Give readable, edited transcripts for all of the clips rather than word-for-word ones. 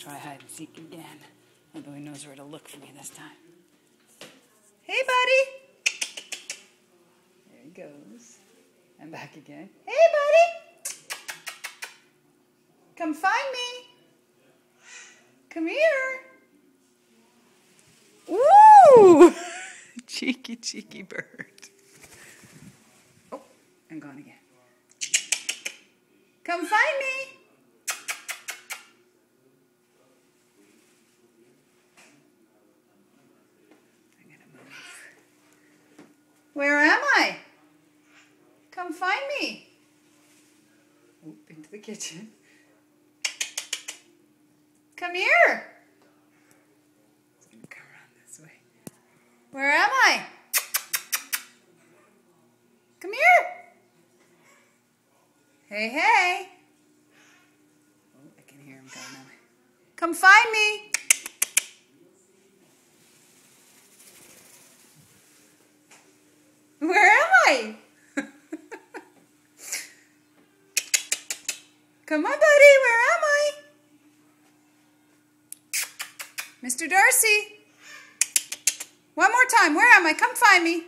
try hide and seek again. Although he knows where to look for me this time. Hey, buddy! There he goes. And back again. Hey, buddy! Come find me. Come here. Woo! Cheeky, cheeky bird. Oh, and gone again. Come find me. I'm gonna move. Where am I? Come find me. Oh, into the kitchen. Come here. It's gonna come around this way. Where am I? Come here. Hey, hey. Oh, I can hear him going now. Come find me. Where am I? Come on, buddy. Where am I? Mr. Darcy. One more time. Where am I? Come find me.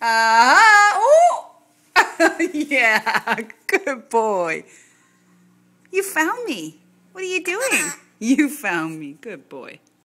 Oh! Yeah, good boy. You found me. What are you doing? You found me. Good boy.